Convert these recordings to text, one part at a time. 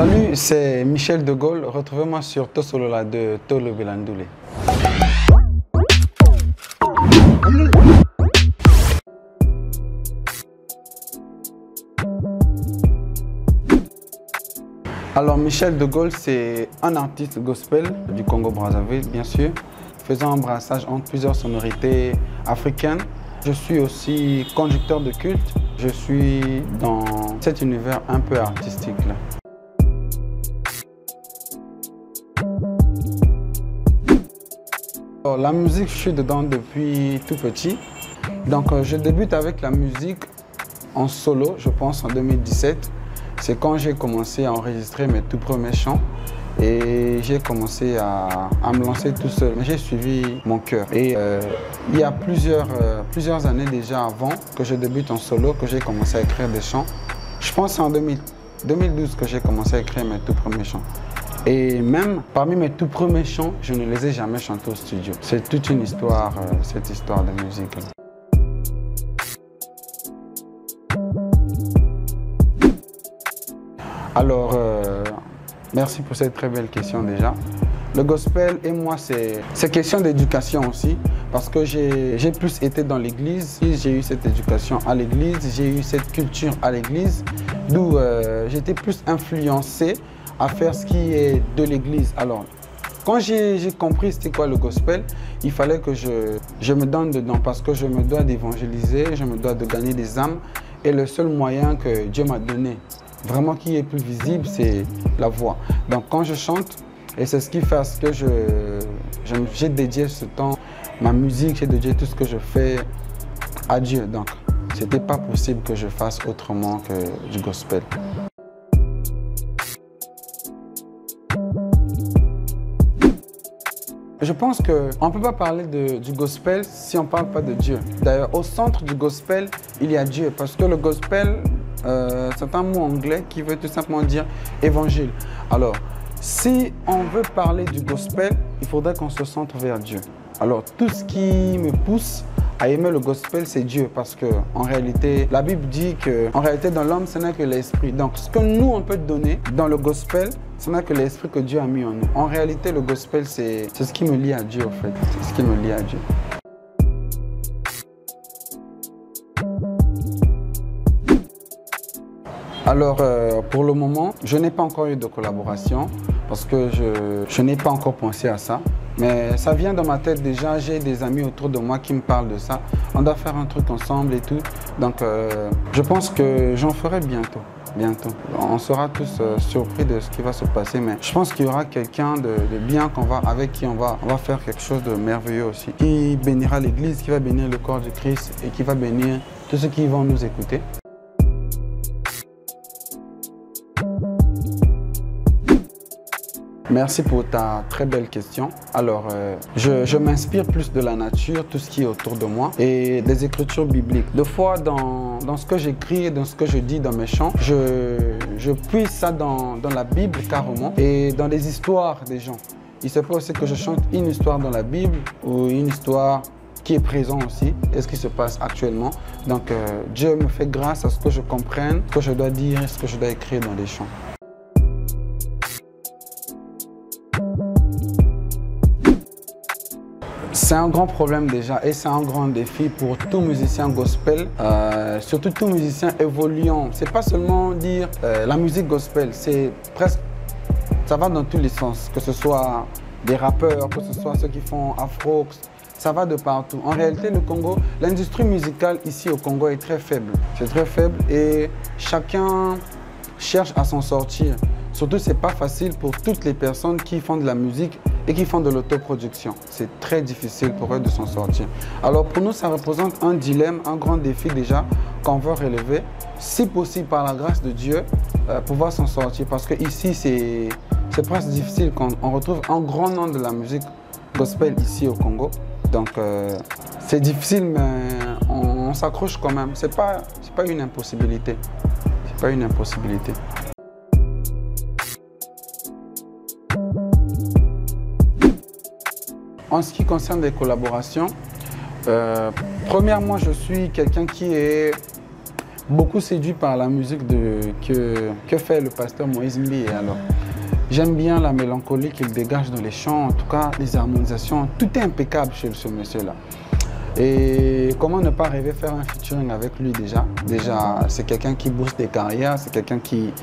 Salut, c'est Michel de Gaulle. Retrouvez-moi sur Tosolola de Tolo Belandoulé. Alors Michel de Gaulle, c'est un artiste gospel du Congo-Brazzaville, bien sûr, faisant un brassage entre plusieurs sonorités africaines. Je suis aussi conducteur de culte. Je suis dans cet univers un peu artistique là. Alors, la musique, je suis dedans depuis tout petit. Donc je débute avec la musique en solo, je pense en 2017. C'est quand j'ai commencé à enregistrer mes tout premiers chants et j'ai commencé à me lancer tout seul. J'ai suivi mon cœur. Et il y a plusieurs années déjà avant que je débute en solo, que j'ai commencé à écrire des chants. Je pense en 2012 que j'ai commencé à écrire mes tout premiers chants. Et même parmi mes tout premiers chants, je ne les ai jamais chantés au studio. C'est toute une histoire, cette histoire de musique. Alors, merci pour cette très belle question déjà. Le gospel et moi, c'est question d'éducation aussi, parce que j'ai plus été dans l'église. J'ai eu cette éducation à l'église, j'ai eu cette culture à l'église, d'où j'étais plus influencé à faire ce qui est de l'église. Alors, quand j'ai compris c'était quoi le gospel, il fallait que je me donne dedans, parce que je me dois d'évangéliser, je me dois de gagner des âmes, et le seul moyen que Dieu m'a donné, vraiment qui est plus visible, c'est la voix. Donc quand je chante, et c'est ce qui fait à ce que j'ai dédié ce temps, ma musique, j'ai dédié tout ce que je fais à Dieu. Donc c'était pas possible que je fasse autrement que du gospel. Je pense qu'on ne peut pas parler du gospel si on ne parle pas de Dieu. D'ailleurs, au centre du gospel, il y a Dieu, parce que le gospel, c'est un mot anglais qui veut tout simplement dire évangile. Alors, si on veut parler du gospel, il faudrait qu'on se centre vers Dieu. Alors, tout ce qui me pousse à aimer le gospel, c'est Dieu, parce qu'en réalité, la Bible dit qu'en réalité, dans l'homme, ce n'est que l'esprit. Donc, ce que nous, on peut donner dans le gospel, ce n'est que l'esprit que Dieu a mis en nous. En réalité, le gospel, c'est ce qui me lie à Dieu, en fait. C'est ce qui me lie à Dieu. Alors, pour le moment, je n'ai pas encore eu de collaboration parce que je n'ai pas encore pensé à ça. Mais ça vient dans ma tête déjà, j'ai des amis autour de moi qui me parlent de ça. On doit faire un truc ensemble et tout. Donc, je pense que j'en ferai bientôt. On sera tous surpris de ce qui va se passer, mais je pense qu'il y aura quelqu'un de bien avec qui on va faire quelque chose de merveilleux aussi. Qui bénira l'Église, qui va bénir le corps du Christ et qui va bénir tous ceux qui vont nous écouter. Merci pour ta très belle question. Alors, je m'inspire plus de la nature, tout ce qui est autour de moi, et des écritures bibliques. Des fois, dans ce que j'écris et dans ce que je dis dans mes chants, je puise ça dans la Bible carrément et dans les histoires des gens. Il se peut aussi que je chante une histoire dans la Bible ou une histoire qui est présente aussi et ce qui se passe actuellement. Donc, Dieu me fait grâce à ce que je comprenne, ce que je dois dire, ce que je dois écrire dans les chants. C'est un grand problème déjà et c'est un grand défi pour tout musicien gospel, surtout tout musicien évoluant. C'est pas seulement dire la musique gospel, c'est presque, ça va dans tous les sens, que ce soit des rappeurs, que ce soit ceux qui font afro, ça va de partout. En réalité, le Congo, l'industrie musicale ici au Congo est très faible. C'est très faible et chacun cherche à s'en sortir. Surtout, c'est pas facile pour toutes les personnes qui font de la musique et qui font de l'autoproduction. C'est très difficile pour eux de s'en sortir. Alors pour nous, ça représente un dilemme, un grand défi déjà qu'on veut relever. Si possible, par la grâce de Dieu, pouvoir s'en sortir. Parce que ici, c'est presque difficile quand on retrouve un grand nom de la musique gospel ici au Congo. Donc c'est difficile, mais on s'accroche quand même. C'est pas une impossibilité. C'est pas une impossibilité. En ce qui concerne les collaborations, premièrement, je suis quelqu'un qui est beaucoup séduit par la musique que fait le pasteur Moïse Mbi. Alors, j'aime bien la mélancolie qu'il dégage dans les chants, en tout cas les harmonisations, tout est impeccable chez ce monsieur-là. Et comment ne pas rêver faire un featuring avec lui déjà? Déjà, c'est quelqu'un qui booste des carrières, c'est quelqu'un qui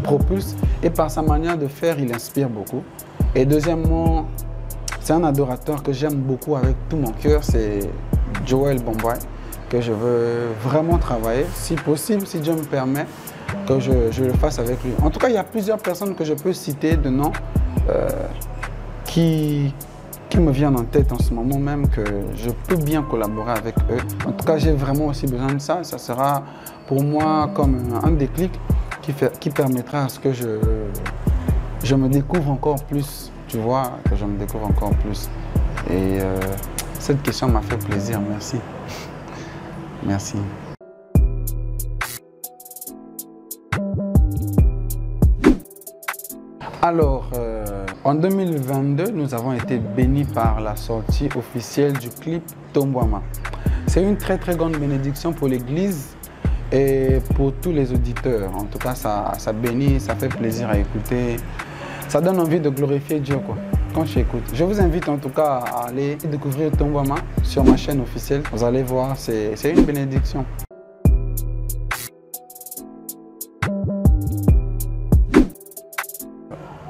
propulse, et par sa manière de faire, il inspire beaucoup. Et deuxièmement, c'est un adorateur que j'aime beaucoup avec tout mon cœur, c'est Joel Bombay, que je veux vraiment travailler, si possible, si Dieu me permet, que je le fasse avec lui. En tout cas, il y a plusieurs personnes que je peux citer de nom qui me viennent en tête en ce moment même, que je peux bien collaborer avec eux. En tout cas, j'ai vraiment aussi besoin de ça. Ça sera pour moi comme un déclic qui permettra à ce que je me découvre encore plus, tu vois, que je me découvre encore plus. Et cette question m'a fait plaisir, merci. Merci. Alors, en 2022, nous avons été bénis par la sortie officielle du clip Tombouama. C'est une très grande bénédiction pour l'Église et pour tous les auditeurs. En tout cas, ça bénit, ça fait plaisir à écouter. Ça donne envie de glorifier Dieu, quoi, quand tu écoutes. Je vous invite en tout cas à aller découvrir Tombouama sur ma chaîne officielle. Vous allez voir, c'est une bénédiction.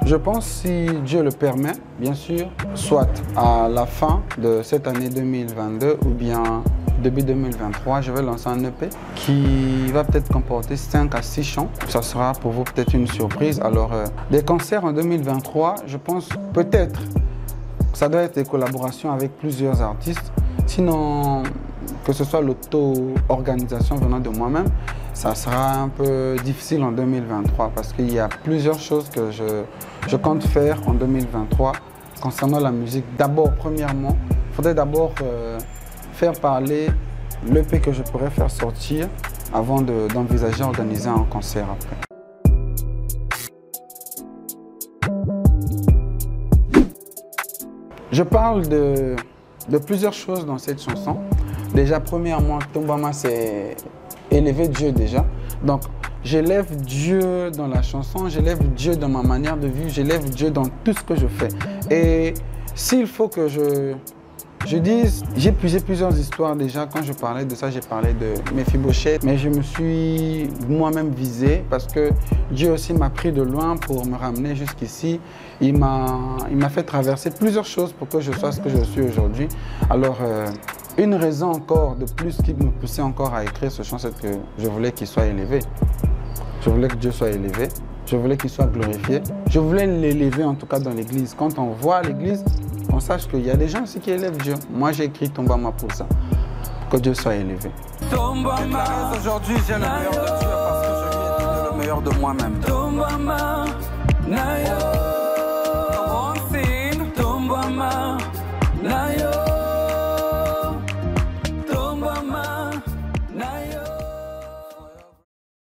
Je pense, si Dieu le permet, bien sûr, soit à la fin de cette année 2022 ou bien début 2023, je vais lancer un EP qui va peut-être comporter 5 à 6 chants. Ça sera pour vous peut-être une surprise. Alors, des concerts en 2023, je pense peut-être, ça doit être des collaborations avec plusieurs artistes. Sinon, que ce soit l'auto-organisation venant de moi-même, ça sera un peu difficile en 2023 parce qu'il y a plusieurs choses que je compte faire en 2023 concernant la musique. D'abord, premièrement, il faudrait d'abord faire parler l'EP que je pourrais faire sortir avant d'envisager organiser un concert après. Je parle de plusieurs choses dans cette chanson. Déjà, premièrement, Tombouama, c'est élever Dieu déjà. Donc, j'élève Dieu dans la chanson, j'élève Dieu dans ma manière de vivre, j'élève Dieu dans tout ce que je fais. Et s'il faut que je dise, j'ai puisé plusieurs histoires déjà. Quand je parlais de ça, j'ai parlé de Mephibosheth, mais je me suis moi-même visé parce que Dieu aussi m'a pris de loin pour me ramener jusqu'ici. Il m'a fait traverser plusieurs choses pour que je sois ce que je suis aujourd'hui. Alors, une raison encore de plus qui me poussait encore à écrire ce chant, c'est que je voulais qu'il soit élevé. Je voulais que Dieu soit élevé. Je voulais qu'il soit glorifié. Je voulais l'élever en tout cas dans l'église. Quand on voit l'église, on sache qu'il y a des gens aussi qui élèvent Dieu. Moi, j'ai écrit Tombouama pour ça, pour que Dieu soit élevé. Tombouama, aujourd'hui, j'ai le meilleur de Dieu parce que je lui ai donné le meilleur de moi-même. Tombouama,